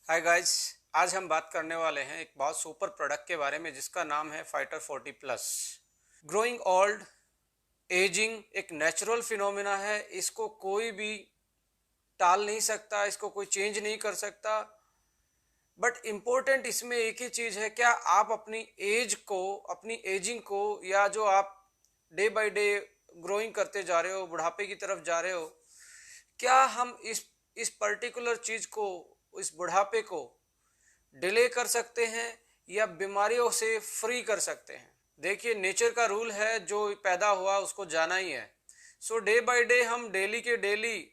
Hi guys. आज हम बात करने वाले हैं एक बहुत सुपर प्रोडक्ट के बारे में जिसका नाम है fighter 40 plus. Growing old, ageing एक नेचुरल फिनोमिना है। इसको कोई भी टाल नहीं सकता, इसको कोई चेंज नहीं कर सकता। बट इम्पोर्टेंट इसमें एक ही चीज़ है, क्या आप अपनी एज को, अपनी एजिंग को, या जो आप डे बाय डे ग्रोइंग करते जा रहे हो, बुढ़ापे की तरफ जा रहे हो, क्या हम इस पर्टिकुलर चीज़ को, इस बुढ़ापे को डिले कर सकते हैं या बीमारियों से फ्री कर सकते हैं। देखिए, नेचर का रूल है, जो पैदा हुआ उसको जाना ही है। सो डे बाय डे हम डेली के डेली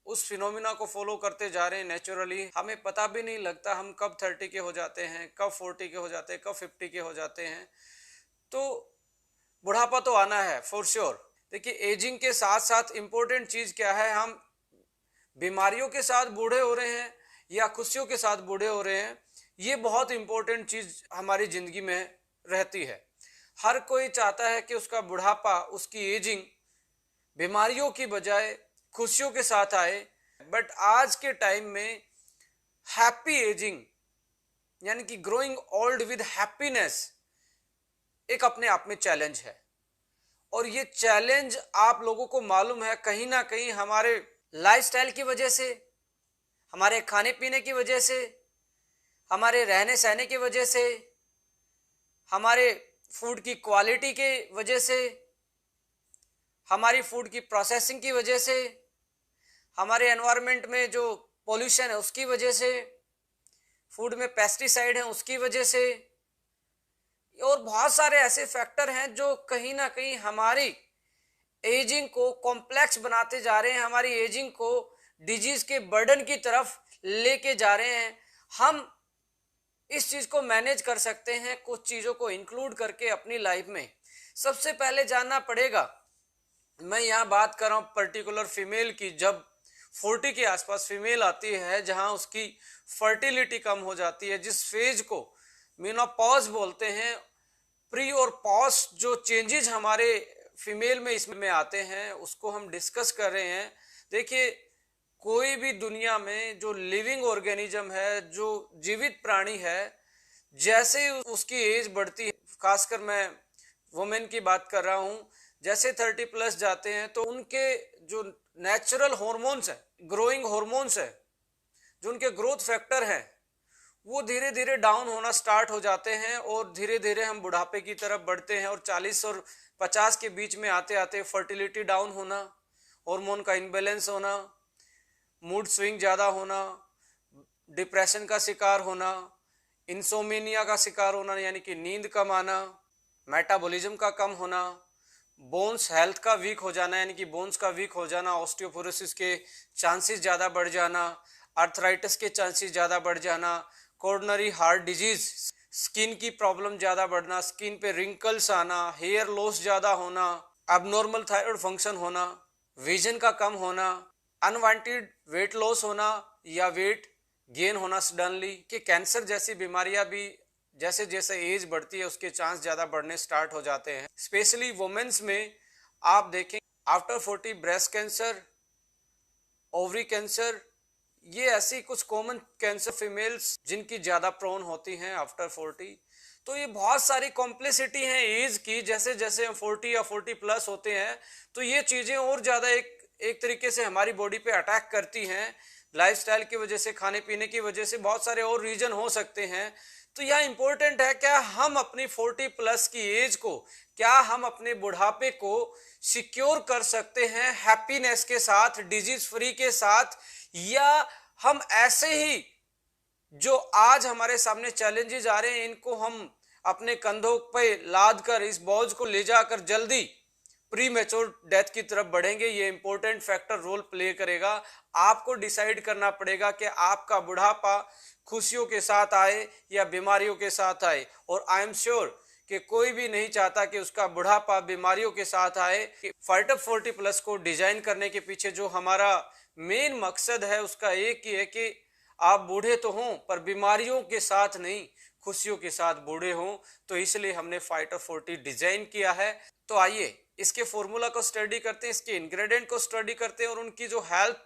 उस फिनोमिना को फॉलो करते जा रहे हैं। नेचुरली हमें पता भी नहीं लगता हम कब 30 के हो जाते हैं, कब 40 के हो जाते हैं, कब 50 के हो जाते हैं। तो बुढ़ापा तो आना है फॉर श्योर। देखिए, एजिंग के साथ साथ इम्पोर्टेंट चीज़ क्या है, हम बीमारियों के साथ बूढ़े हो रहे हैं या खुशियों के साथ बूढ़े हो रहे हैं। ये बहुत इंपॉर्टेंट चीज हमारी जिंदगी में रहती है। हर कोई चाहता है कि उसका बुढ़ापा, उसकी एजिंग बीमारियों की बजाय खुशियों के साथ आए। बट आज के टाइम में हैप्पी एजिंग यानी कि ग्रोइंग ओल्ड विद हैप्पीनेस एक अपने आप में चैलेंज है। और ये चैलेंज आप लोगों को मालूम है, कहीं ना कहीं हमारे लाइफस्टाइल की वजह से, हमारे खाने पीने की वजह से, हमारे रहने सहने की वजह से, हमारे फूड की क्वालिटी के वजह से, हमारी फूड की प्रोसेसिंग की वजह से, हमारे एनवायरनमेंट में जो पोल्यूशन है उसकी वजह से, फूड में पेस्टिसाइड है उसकी वजह से, और बहुत सारे ऐसे फैक्टर हैं जो कहीं ना कहीं हमारी एजिंग को कॉम्प्लेक्स बनाते जा रहे हैं, हमारी एजिंग को डिजीज के बर्डन की तरफ लेके जा रहे हैं। हम इस चीज को मैनेज कर सकते हैं कुछ चीजों को इंक्लूड करके अपनी लाइफ में। सबसे पहले जानना पड़ेगा, मैं यहाँ बात कर रहा हूँ पर्टिकुलर फीमेल की। जब 40 के आसपास फीमेल आती है, जहाँ उसकी फर्टिलिटी कम हो जाती है, जिस फेज को मेनोपॉज बोलते हैं, प्री और पोस्ट जो चेंजेस हमारे फीमेल में इसमें आते हैं, उसको हम डिस्कस कर रहे हैं। देखिए, कोई भी दुनिया में जो लिविंग ऑर्गेनिज्म है, जो जीवित प्राणी है, जैसे उसकी एज बढ़ती है, खासकर मैं वुमेन की बात कर रहा हूँ, जैसे 30 प्लस जाते हैं तो उनके जो नेचुरल हॉर्मोन्स है, ग्रोइंग हॉर्मोन्स है, जो उनके ग्रोथ फैक्टर हैं, वो धीरे धीरे डाउन होना स्टार्ट हो जाते हैं और धीरे धीरे हम बुढ़ापे की तरफ बढ़ते हैं। और 40 और 50 के बीच में आते आते फर्टिलिटी डाउन होना, हार्मोन का इनबैलेंस होना, मूड स्विंग ज़्यादा होना, डिप्रेशन का शिकार होना, इंसोमिनिया का शिकार होना यानी कि नींद कम आना, मेटाबॉलिज्म का कम होना, बोन्स हेल्थ का वीक हो जाना यानी कि बोन्स का वीक हो जाना, ऑस्टियोपोरोसिस के चांसेस ज़्यादा बढ़ जाना, आर्थराइटिस के चांसेस ज़्यादा बढ़ जाना, कोरोनरी हार्ट डिजीज, स्किन की प्रॉब्लम ज़्यादा बढ़ना, स्किन पे रिंकल्स आना, हेयर लॉस ज़्यादा होना, अबनॉर्मल थायराइड फंक्शन होना, विजन का कम होना, अनवांटेड वेट लॉस होना या वेट गेन होना सडनली, कि कैंसर जैसी बीमारियां भी जैसे जैसे एज बढ़ती है उसके चांस ज़्यादा बढ़ने स्टार्ट हो जाते हैं। स्पेशली वुमेन्स में आप देखें, after 40 breast cancer, ovary cancer, ये ऐसी कुछ कॉमन कैंसर फीमेल्स जिनकी ज़्यादा प्रोन होती हैं आफ्टर 40। तो ये बहुत सारी कॉम्प्लेक्सिटी है एज की। जैसे जैसे हम 40 या 40 प्लस होते हैं तो ये चीज़ें और ज़्यादा एक तरीके से हमारी बॉडी पे अटैक करती हैं। लाइफस्टाइल की वजह से, खाने पीने की वजह से, बहुत सारे और रीजन हो सकते हैं। तो यह इंपॉर्टेंट है, क्या हम अपनी 40 प्लस की एज को, क्या हम अपने बुढ़ापे को सिक्योर कर सकते हैं हैप्पीनेस के साथ, डिजीज फ्री के साथ, या हम ऐसे ही जो आज हमारे सामने चैलेंजेस आ रहे हैं इनको हम अपने कंधों पे लाद कर, इस बोझ को ले जाकर जल्दी प्री मेच्योर डेथ की तरफ बढ़ेंगे। ये इंपॉर्टेंट फैक्टर रोल प्ले करेगा। आपको डिसाइड करना पड़ेगा कि आपका बुढ़ापा खुशियों के साथ आए या बीमारियों के साथ आए। और आई एम श्योर कि कोई भी नहीं चाहता कि उसका बुढ़ापा बीमारियों के साथ आए। फाइटर 40 प्लस को डिजाइन करने के पीछे जो हमारा मेन मकसद है उसका एक ही है कि आप बूढ़े तो हों पर बीमारियों के साथ नहीं, खुशियों के साथ बूढ़े हों। तो इसलिए हमने फाइटर 40 डिजाइन किया है। तो आइए इसके फॉर्मूला को स्टडी करते हैं, इसके इंग्रेडिएंट को स्टडी करते हैं और उनकी जो हेल्थ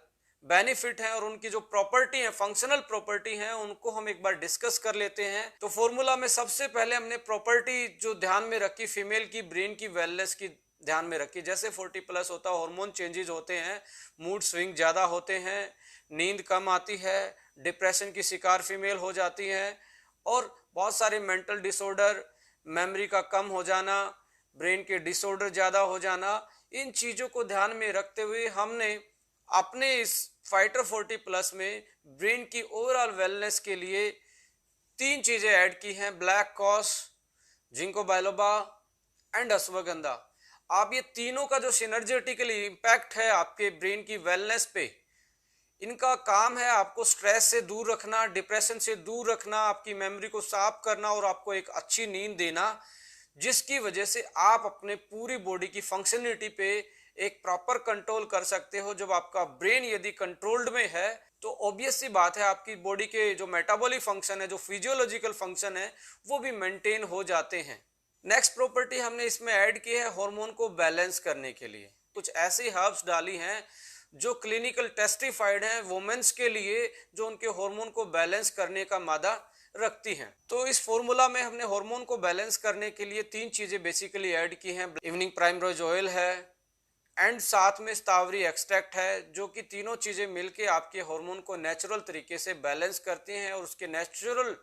बेनिफिट हैं और उनकी जो प्रॉपर्टी है, फंक्शनल प्रॉपर्टी हैं, उनको हम एक बार डिस्कस कर लेते हैं। तो फॉर्मूला में सबसे पहले हमने प्रॉपर्टी जो ध्यान में रखी, फीमेल की ब्रेन की वेलनेस की ध्यान में रखी। जैसे 40 प्लस होता है, हार्मोन चेंजेस होते हैं, मूड स्विंग ज़्यादा होते हैं, नींद कम आती है, डिप्रेशन की शिकार फीमेल हो जाती है और बहुत सारे मेंटल डिसऑर्डर, मेमोरी का कम हो जाना, ब्रेन के डिसऑर्डर ज़्यादा हो जाना, इन चीज़ों को ध्यान में रखते हुए हमने अपने इस फाइटर 40 प्लस में ब्रेन की ओवरऑल वेलनेस के लिए 3 चीज़ें ऐड की हैं, black cohosh, ginkgo biloba and ashwagandha. आप ये तीनों का जो सिनर्जेटिकली इम्पैक्ट है आपके ब्रेन की वेलनेस पे, इनका काम है आपको स्ट्रेस से दूर रखना, डिप्रेशन से दूर रखना, आपकी मेमोरी को साफ करना और आपको एक अच्छी नींद देना, जिसकी वजह से आप अपने पूरी बॉडी की फंक्शनलिटी पे एक प्रॉपर कंट्रोल कर सकते हो। जब आपका ब्रेन यदि कंट्रोल्ड में है तो ऑब्वियस सी बात है आपकी बॉडी के जो मेटाबॉलिक फंक्शन है, जो फिजियोलॉजिकल फंक्शन है, वो भी मेंटेन हो जाते हैं। नेक्स्ट प्रॉपर्टी हमने इसमें ऐड की है हार्मोन को बैलेंस करने के लिए। कुछ ऐसी हर्ब्स डाली हैं जो क्लिनिकल टेस्टिफाइड हैं वुमेन्स के लिए, जो उनके हार्मोन को बैलेंस करने का मादा रखती हैं। तो इस फॉर्मूला में हमने हार्मोन को बैलेंस करने के लिए 3 चीजें बेसिकली ऐड की हैं। इवनिंग प्राइमरोज ऑयल है एंड साथ में स्ट्रॉबेरी एक्सट्रैक्ट है, जो कि तीनों चीजें मिलके आपके हार्मोन को नेचुरल तरीके से बैलेंस करती हैं और उसके नेचुरल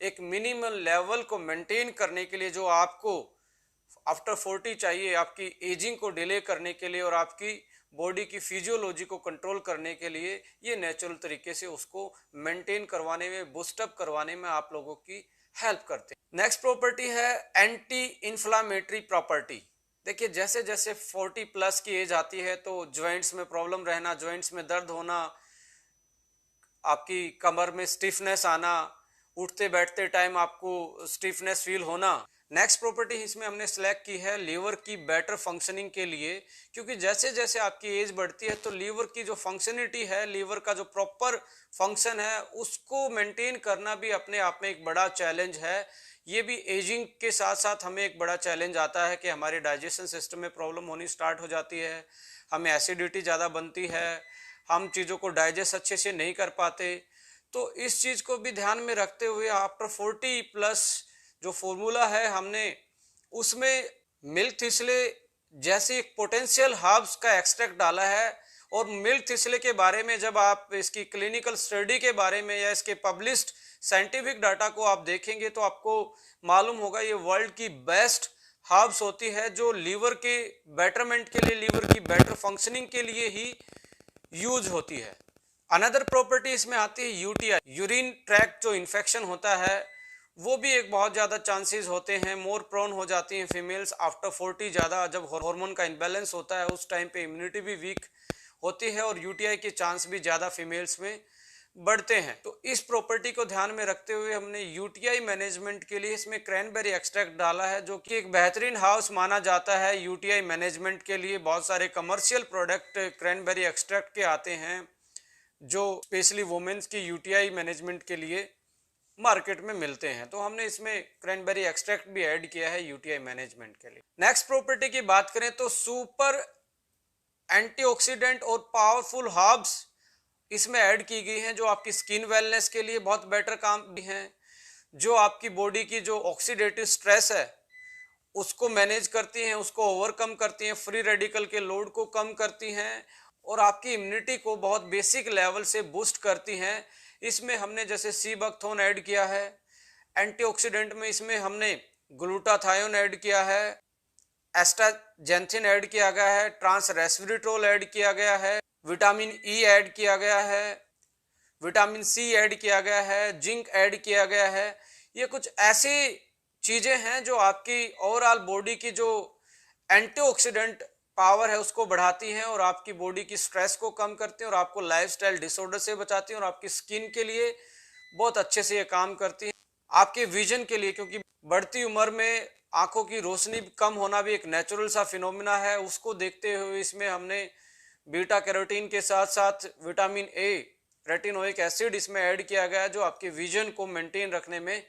एक मिनिमल लेवल को मेंटेन करने के लिए, जो आपको आफ्टर 40 चाहिए, आपकी एजिंग को डिले करने के लिए और आपकी बॉडी की फिजियोलॉजी को कंट्रोल करने के लिए, ये नेचुरल तरीके से उसको मेंटेन करवाने में, बूस्टअप करवाने में आप लोगों की हेल्प करते हैं। नेक्स्ट प्रॉपर्टी है एंटी इन्फ्लामेटरी प्रॉपर्टी। देखिए, जैसे जैसे 40 प्लस की एज आती है तो जॉइंट्स में प्रॉब्लम रहना, जॉइंट्स में दर्द होना, आपकी कमर में स्टिफनेस आना, उठते बैठते टाइम आपको स्टिफनेस फील होना। नेक्स्ट प्रॉपर्टी इसमें हमने सेलेक्ट की है लीवर की बेटर फंक्शनिंग के लिए, क्योंकि जैसे जैसे आपकी एज बढ़ती है तो लीवर की जो फंक्शनिटी है, लीवर का जो प्रॉपर फंक्शन है, उसको मेंटेन करना भी अपने आप में एक बड़ा चैलेंज है। ये भी एजिंग के साथ साथ हमें एक बड़ा चैलेंज आता है कि हमारे डाइजेशन सिस्टम में प्रॉब्लम होनी स्टार्ट हो जाती है, हमें एसिडिटी ज़्यादा बनती है, हम चीज़ों को डाइजेस्ट अच्छे से नहीं कर पाते। तो इस चीज़ को भी ध्यान में रखते हुए आफ्टर 40 प्लस जो फॉर्मूला है, हमने उसमें मिल्क थिसले जैसे एक पोटेंशियल हर्ब्स का एक्सट्रैक्ट डाला है। और मिल्क थिसले के बारे में जब आप इसकी क्लिनिकल स्टडी के बारे में या इसके पब्लिश्ड साइंटिफिक डाटा को आप देखेंगे तो आपको मालूम होगा ये वर्ल्ड की बेस्ट हर्ब्स होती है, जो लीवर के बेटरमेंट के लिए, लीवर की बेटर फंक्शनिंग के लिए ही यूज होती है। अनदर प्रॉपर्टी इसमें आती है यूटीआई, यूरिन ट्रैक्ट जो इन्फेक्शन होता है, वो भी एक बहुत ज़्यादा चांसेस होते हैं, मोर प्रोन हो जाती हैं फीमेल्स आफ्टर 40। ज़्यादा जब हार्मोन का इम्बैलेंस होता है उस टाइम पे इम्यूनिटी भी वीक होती है और यूटीआई के चांस भी ज़्यादा फीमेल्स में बढ़ते हैं। तो इस प्रॉपर्टी को ध्यान में रखते हुए हमने यूटीआई मैनेजमेंट के लिए इसमें क्रैनबेरी एक्सट्रैक्ट डाला है, जो कि एक बेहतरीन हाउस माना जाता है यूटीआई मैनेजमेंट के लिए। बहुत सारे कमर्शियल प्रोडक्ट क्रैनबेरी एक्सट्रैक्ट के आते हैं जो स्पेशली वुमेन्स की यूटीआई मैनेजमेंट के लिए मार्केट में मिलते हैं, तो हमने इसमें क्रैनबेरी एक्सट्रैक्ट भी ऐड किया है यूटीआई मैनेजमेंट के लिए। नेक्स्ट प्रॉपर्टी की बात करें तो सुपर एंटीऑक्सीडेंट और पावरफुल हर्ब्स इसमें ऐड की गई हैं, जो आपकी स्किन वेलनेस के लिए बहुत बेटर काम भी हैं, जो आपकी बॉडी की जो ऑक्सीडेटिव स्ट्रेस है उसको मैनेज करती हैं, उसको ओवरकम करती हैं, फ्री रेडिकल के लोड को कम करती हैं और आपकी इम्यूनिटी को बहुत बेसिक लेवल से बूस्ट करती हैं। इसमें हमने जैसे सी बकथोन ऐड किया है, एंटीऑक्सीडेंट में इसमें हमने ग्लूटाथायोन ऐड किया है, एस्टाजेंथिन ऐड किया गया है, ट्रांस रेस्वेरेट्रोल ऐड किया गया है, विटामिन ई ऐड किया गया है, विटामिन सी ऐड किया गया है, जिंक ऐड किया गया है। ये कुछ ऐसी चीज़ें हैं जो आपकी ओवरऑल बॉडी की जो एंटीऑक्सीडेंट पावर है उसको बढ़ाती हैं और आपकी बॉडी की स्ट्रेस को कम करती हैं और आपको लाइफस्टाइल डिसऑर्डर से बचाती हैं और आपकी स्किन के लिए बहुत अच्छे से ये काम करती हैं। आपके विजन के लिए, क्योंकि बढ़ती उम्र में आंखों की रोशनी कम होना भी एक नेचुरल सा फिनोमिना है, उसको देखते हुए इसमें हमने बीटा कैरोटीन के साथ साथ विटामिन ए, रेटिनोइक एसिड इसमें ऐड किया गया है, जो आपके विजन को मेंटेन रखने में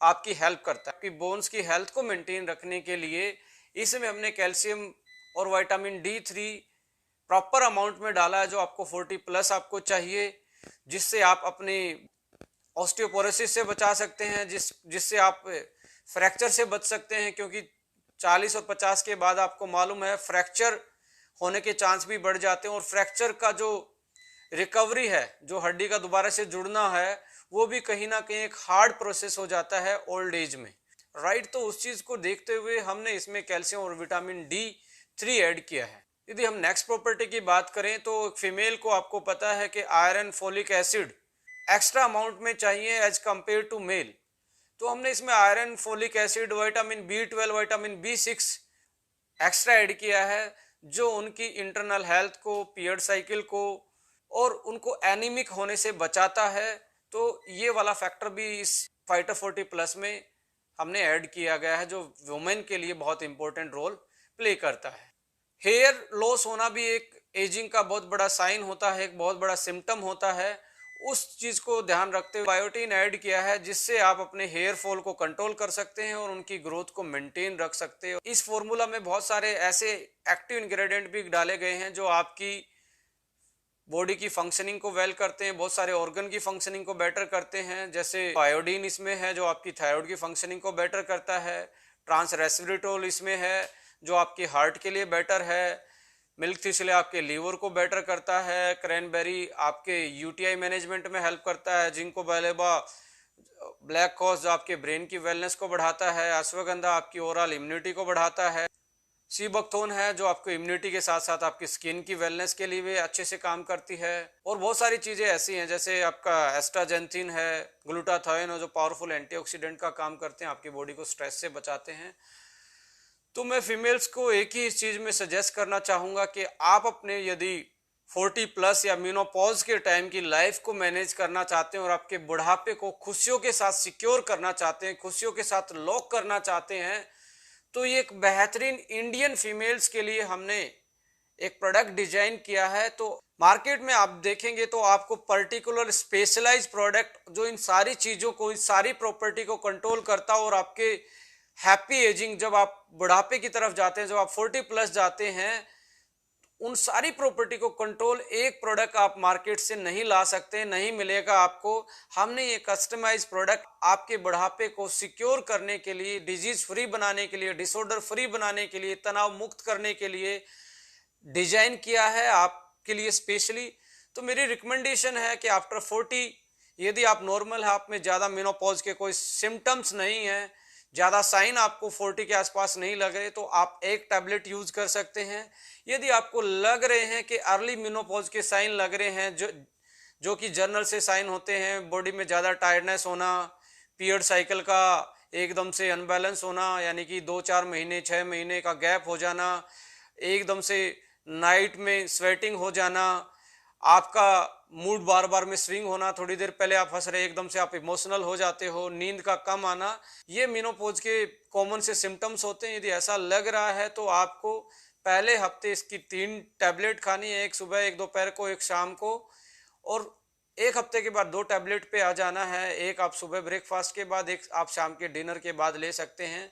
आपकी हेल्प करता है। आपकी बोन्स की हेल्थ को मेंटेन रखने के लिए इसमें हमने कैल्शियम और विटामिन D3 प्रॉपर अमाउंट में डाला है जो आपको 40 प्लस आपको चाहिए, जिससे आप अपनी ऑस्टियोपोरोसिस से बचा सकते हैं, जिससे आप फ्रैक्चर से बच सकते हैं, क्योंकि 40 और 50 के बाद आपको मालूम है फ्रैक्चर होने के चांस भी बढ़ जाते हैं। और फ्रैक्चर का जो रिकवरी है, जो हड्डी का दोबारा से जुड़ना है, वो भी कहीं ना कहीं एक हार्ड प्रोसेस हो जाता है ओल्ड एज में, राइट। तो उस चीज को देखते हुए हमने इसमें कैल्शियम और विटामिन D3 ऐड किया है। यदि हम नेक्स्ट प्रॉपर्टी की बात करें तो फीमेल को आपको पता है कि iron, folic acid extra amount में चाहिए एज कंपेयर टू मेल। तो हमने इसमें iron, folic acid, vitamin B12, vitamin B6 extra add किया है, जो उनकी इंटरनल हेल्थ को, पीरियड साइकिल को और उनको एनीमिक होने से बचाता है। तो ये वाला फैक्टर भी इस फाइटर 40 प्लस में हमने ऐड किया गया है, जो वुमेन के लिए बहुत इंपॉर्टेंट रोल प्ले करता है। हेयर लॉस होना भी एक एजिंग का बहुत बड़ा साइन होता है, एक बहुत बड़ा सिम्टम होता है। उस चीज को ध्यान रखते हुए बायोटीन ऐड किया है, जिससे आप अपने हेयर फॉल को कंट्रोल कर सकते हैं और उनकी ग्रोथ को मेंटेन रख सकते हैं। इस फॉर्मूला में बहुत सारे ऐसे एक्टिव इंग्रेडिएंट भी डाले गए हैं जो आपकी बॉडी की फंक्शनिंग को वेल करते हैं, बहुत सारे ऑर्गन की फंक्शनिंग को बेटर करते हैं। जैसे आयोडीन इसमें है जो आपकी थायराइड की फंक्शनिंग को बेटर करता है, ट्रांस रेस्वेरेट्रोल इसमें है जो आपके हार्ट के लिए बेटर है, मिल्क थिस्ले आपके लीवर को बेटर करता है, क्रैनबेरी आपके यूटीआई मैनेजमेंट में हेल्प करता है, जिंको बायलोबा ब्लैक कॉज जो आपके ब्रेन की वेलनेस को बढ़ाता है, अश्वगंधा आपकी ओवरऑल इम्यूनिटी को बढ़ाता है, सी बकथोन है जो आपको इम्यूनिटी के साथ साथ आपकी स्किन की वेलनेस के लिए भी अच्छे से काम करती है। और बहुत सारी चीज़ें ऐसी हैं जैसे आपका एस्ट्राजेंथिन है, ग्लूटाथायोन है जो पावरफुल एंटीऑक्सीडेंट का काम करते हैं, आपकी बॉडी को स्ट्रेस से बचाते हैं। तो मैं फीमेल्स को एक ही इस चीज़ में सजेस्ट करना चाहूँगा कि आप अपने यदि 40 प्लस या मेनोपॉज के टाइम की लाइफ को मैनेज करना चाहते हैं और आपके बुढ़ापे को खुशियों के साथ सिक्योर करना चाहते हैं, खुशियों के साथ लॉक करना चाहते हैं, तो ये एक बेहतरीन इंडियन फीमेल्स के लिए हमने एक प्रोडक्ट डिजाइन किया है। तो मार्केट में आप देखेंगे तो आपको पर्टिकुलर स्पेशलाइज प्रोडक्ट जो इन सारी चीज़ों को, इस सारी प्रॉपर्टी को कंट्रोल करता हो और आपके हैप्पी एजिंग, जब आप बुढ़ापे की तरफ जाते हैं, जब आप 40 प्लस जाते हैं, उन सारी प्रॉपर्टी को कंट्रोल एक प्रोडक्ट आप मार्केट से नहीं ला सकते, नहीं मिलेगा आपको। हमने ये कस्टमाइज प्रोडक्ट आपके बुढ़ापे को सिक्योर करने के लिए, डिजीज फ्री बनाने के लिए, डिसऑर्डर फ्री बनाने के लिए, तनाव मुक्त करने के लिए डिजाइन किया है आपके लिए स्पेशली। तो मेरी रिकमेंडेशन है कि आफ्टर 40 यदि आप नॉर्मल है, आप में ज़्यादा मेनोपॉज के कोई सिम्टम्स नहीं है, ज़्यादा साइन आपको 40 के आसपास नहीं लग रहे, तो आप एक टैबलेट यूज कर सकते हैं। यदि आपको लग रहे हैं कि अर्ली मेनोपॉज के साइन लग रहे हैं, जो कि जर्नल से साइन होते हैं, बॉडी में ज़्यादा टायर्डनेस होना, पीरियड साइकिल का एकदम से अनबैलेंस होना, यानी कि 2-4 महीने 6 महीने का गैप हो जाना, एकदम से नाइट में स्वेटिंग हो जाना, आपका मूड बार बार में स्विंग होना, थोड़ी देर पहले आप हंस रहे एकदम से आप इमोशनल हो जाते हो, नींद का कम आना, ये मेनोपॉज के कॉमन से सिम्टम्स होते हैं। यदि ऐसा लग रहा है तो आपको पहले हफ्ते इसकी 3 टैबलेट खानी है, एक सुबह, एक दोपहर को, एक शाम को, और एक हफ्ते के बाद 2 टैबलेट पे आ जाना है, एक आप सुबह ब्रेकफास्ट के बाद, एक आप शाम के डिनर के बाद ले सकते हैं।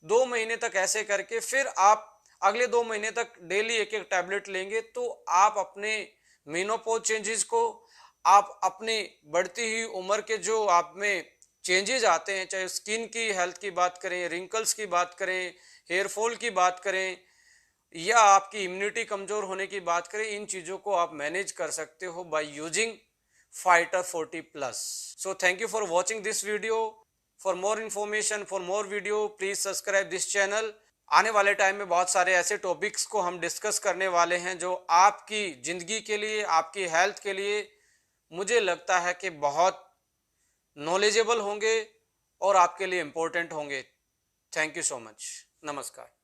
2 महीने तक ऐसे करके फिर आप अगले 2 महीने तक डेली एक एक टैबलेट लेंगे, तो आप अपने मेनोपॉज चेंजेस को, आप अपनी बढ़ती हुई उम्र के जो आप में चेंजेस आते हैं, चाहे स्किन की हेल्थ की बात करें, रिंकल्स की बात करें, हेयर फॉल की बात करें, या आपकी इम्यूनिटी कमजोर होने की बात करें, इन चीज़ों को आप मैनेज कर सकते हो by using fighter 40 plus. So thank you for watching this video. For more information, for more video, please subscribe this channel. आने वाले टाइम में बहुत सारे ऐसे टॉपिक्स को हम डिस्कस करने वाले हैं जो आपकी ज़िंदगी के लिए, आपकी हेल्थ के लिए मुझे लगता है कि बहुत नॉलेजेबल होंगे और आपके लिए इम्पोर्टेंट होंगे। Thank you so much. नमस्कार।